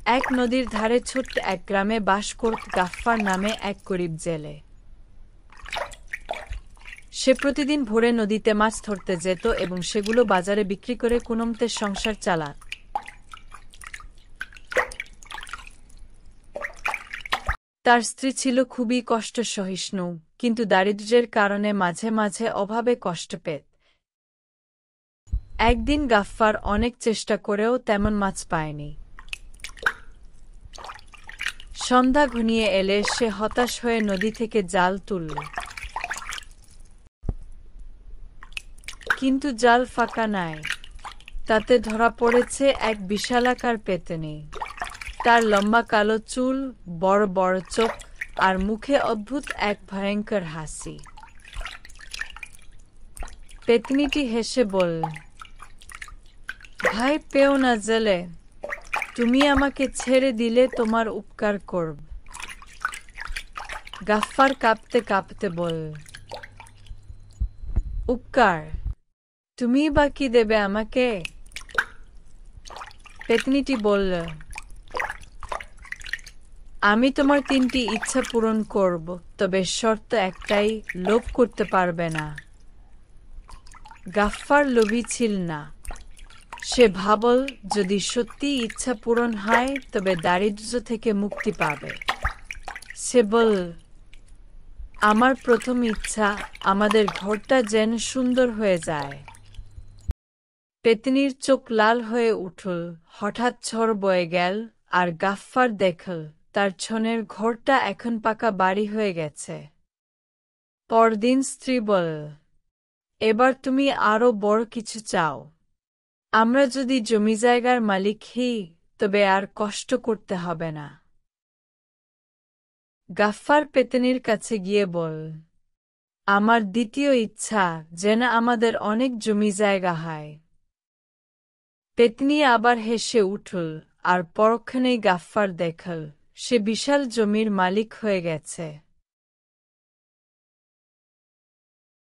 এক নদীর ধারে ছোট্ট এক গ্রামে বাস করত গাফফার নামে এক গরিব জেলে। সে প্রতিদিন ভোরে নদীতে মাছ ধরতে যেত এবং সেগুলো বাজারে বিক্রি করে কোনোমতে সংসার চালাত। তার স্ত্রী ছিল খুবই কষ্ট সহিষ্ণু, কিন্তু দারিদ্র্যের কারণে মাঝে মাঝে অভাবে কষ্ট পেত। একদিন গাফফার অনেক চেষ্টা করেও তেমন মাছ পায়নি। সন্ধ্যা ঘনিয়ে এলে সে হতাশ হয়ে নদী থেকে জাল তুলল, কিন্তু জাল ফাঁকা নাই। তাতে ধরা পড়েছে এক বিশালাকার পেত্নী। তার লম্বা কালো চুল, বড় বড় চোখ আর মুখে অদ্ভুত এক ভয়ঙ্কর হাসি। পেত্নীটি হেসে বলল, ভয় পেও না জেলে, তুমি আমাকে ছেড়ে দিলে তোমার উপকার করব। গাফফার কাঁপতে কাঁপতে বলল, উপকার? তুমি বা কি দেবে আমাকে? পেত্নীটি বলল, আমি তোমার 3টি ইচ্ছা পূরণ করব, তবে শর্ত একটাই, লোভ করতে পারবে না। গাফফার লোভী ছিল না। সে ভাবল, যদি সত্যি ইচ্ছা পূরণ হয় তবে দারিদ্র্য থেকে মুক্তি পাবে। সে বলল, আমার প্রথম ইচ্ছা, আমাদের ঘরটা যেন সুন্দর হয়ে যায়। পেত্নীর চোখ লাল হয়ে উঠল। হঠাৎ ঝড় বয়ে গেল, আর গাফফার দেখল তার ছনের ঘরটা এখন পাকা বাড়ি হয়ে গেছে। পরদিন স্ত্রী বলল, এবার তুমি আরো বড় কিছু চাও। আমরা যদি জমি জায়গার মালিক হই তবে আর কষ্ট করতে হবে না। গাফফার পেত্নীর কাছে গিয়ে বলল, আমার দ্বিতীয় ইচ্ছা, যেন আমাদের অনেক জমি জায়গা হয়। পেত্নী আবার হেসে উঠল, আর পরক্ষণেই গাফফার দেখল সে বিশাল জমির মালিক হয়ে গেছে।